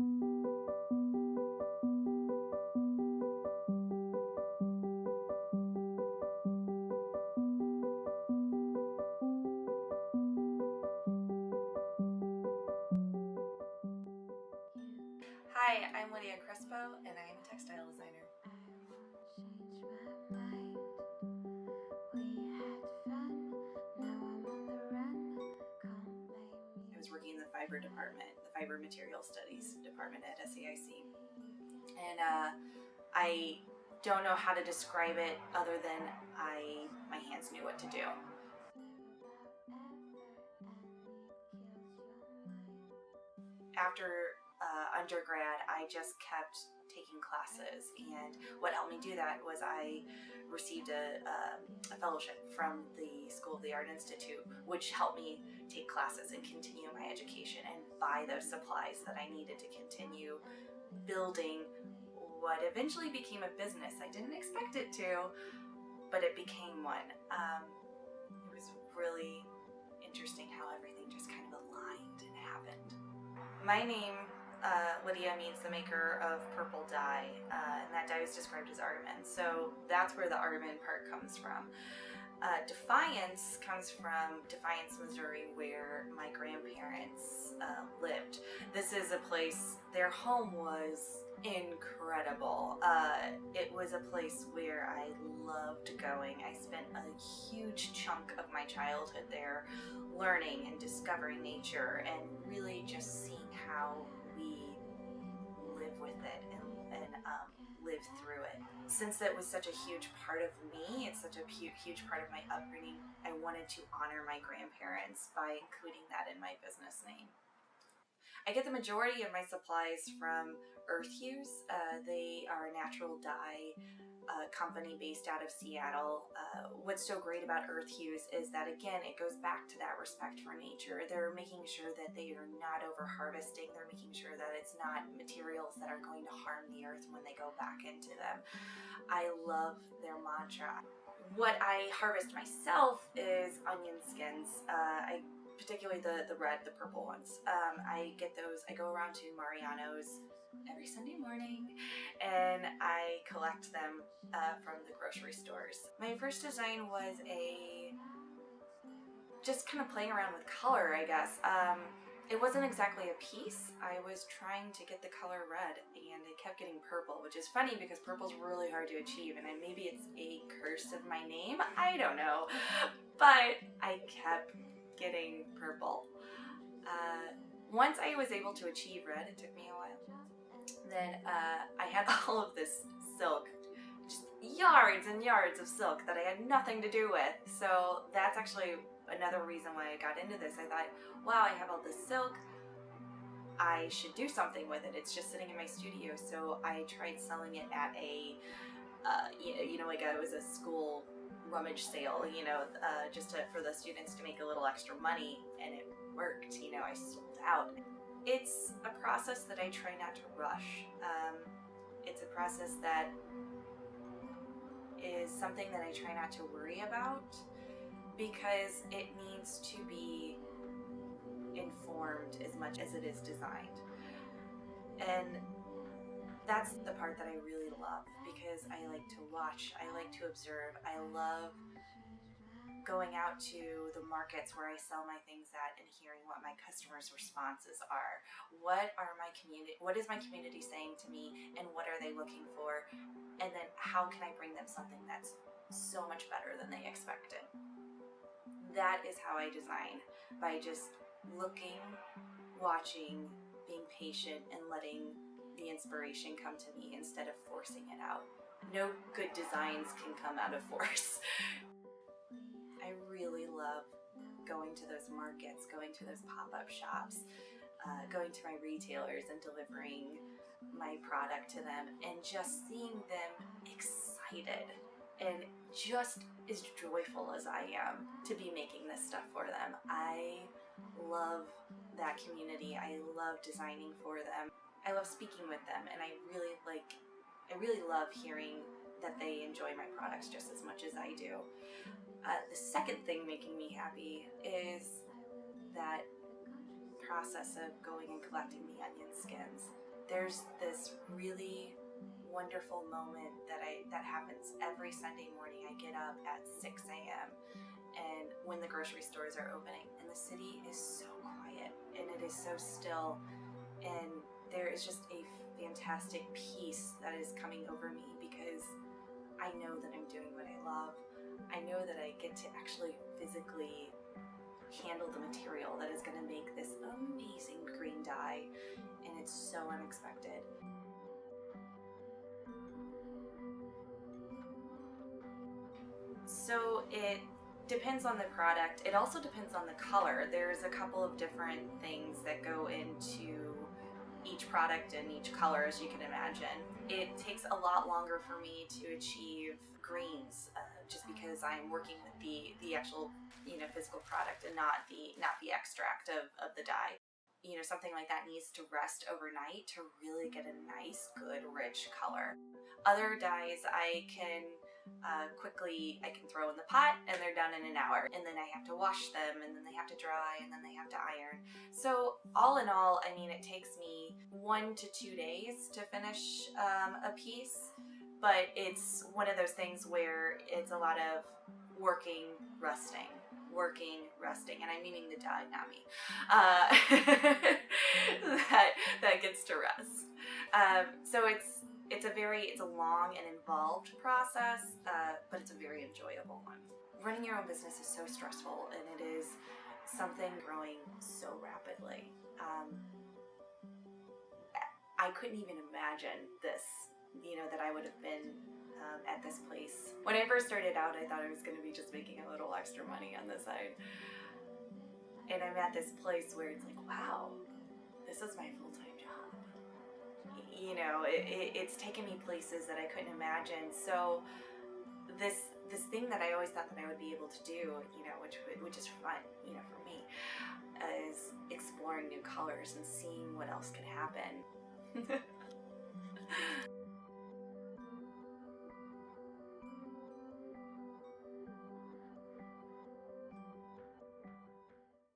Hi, I'm Lydia Crespo, and I'm a textile designer. I was working in the fiber department, the fiber material studies department at SAIC, and I don't know how to describe it other than my hands knew what to do. After undergrad, I just kept taking classes, and what helped me do that was I received a fellowship from the School of the Art Institute, which helped me take classes and continue my education and buy those supplies that I needed to continue building what eventually became a business. I didn't expect it to, but it became one. It was really interesting how everything just kind of aligned and happened. My name, Lydia, means the maker of purple dye, and that dye is described as Argaman. So that's where the Argaman part comes from. Defiance comes from Defiance, Missouri, where my grandparents lived. This is a place, their home was incredible. It was a place where I loved going. I spent a huge chunk of my childhood there learning and discovering nature and really just seeing how we live with it and live through it. Since it was such a huge part of me, it's such a huge part of my upbringing, I wanted to honor my grandparents by including that in my business name. I get the majority of my supplies from Earth Hues. They are a natural dye company based out of Seattle. What's so great about Earth Hues is that, again, it goes back to that respect for nature. They're making sure that they are not over harvesting. They're making sure that it's not materials that are going to harm the earth when they go back into them. I love their mantra. What I harvest myself is onion skins. Particularly the red, the purple ones. I get those, I go around to Mariano's every Sunday morning and I collect them from the grocery stores. My first design was just kind of playing around with color, I guess. It wasn't exactly a piece. I was trying to get the color red and it kept getting purple, which is funny because purple's really hard to achieve, and maybe it's a curse of my name, I don't know. But I kept getting purple. Once I was able to achieve red, it took me a while, then I had all of this silk, just yards and yards of silk that I had nothing to do with. So that's actually another reason why I got into this. I thought, wow, I have all this silk, I should do something with it. It's just sitting in my studio. So I tried selling it at a, like it was a school rummage sale, just for the students to make a little extra money, and it worked. I sold out. It's a process that I try not to rush. It's a process that is something that I try not to worry about because it needs to be informed as much as it is designed. And that's the part that I really love because I like to watch, I like to observe, I love going out to the markets where I sell my things at and hearing what my customers' responses are. What is my community saying to me, and what are they looking for? And then how can I bring them something that's so much better than they expected? That is how I design, by just looking, watching, being patient, and letting the inspiration come to me instead of forcing it out. No good designs can come out of force. I really love going to those markets, going to those pop-up shops, going to my retailers and delivering my product to them and just seeing them excited and just as joyful as I am to be making this stuff for them. I love that community. I love designing for them. I love speaking with them, and I really love hearing that they enjoy my products just as much as I do. The second thing making me happy is that process of going and collecting the onion skins. there's this really wonderful moment that happens every Sunday morning. I get up at 6 a.m. and when the grocery stores are opening, and the city is so quiet and it is so still, and there is just a fantastic peace that is coming over me because I know that I'm doing what I love. I know that I get to actually physically handle the material that is going to make this amazing green dye, and it's so unexpected. So it depends on the product. It also depends on the color. There's a couple of different things that go into each product and each color, as you can imagine. It takes a lot longer for me to achieve greens, just because I'm working with the actual physical product and not the extract of the dye. Something like that needs to rest overnight to really get a nice, good, rich color. Other dyes I can throw in the pot and they're done in an hour, and then I have to wash them, and then they have to dry, and then they have to iron. So all in all, I mean, it takes me 1 to 2 days to finish a piece, but it's one of those things where it's a lot of working, resting, and I'm meaning the dye, not me. That gets to rest. So it's a long and involved process, but it's a very enjoyable one. Running your own business is so stressful, and it is something growing so rapidly. I couldn't even imagine this, that I would have been at this place. When I first started out, I thought I was going to be just making a little extra money on the side. And I'm at this place where it's like, wow, this is my full-time job. It's taken me places that I couldn't imagine. So this thing that I always thought that I would be able to do, which is fun, for me, is exploring new colors and seeing what else can happen.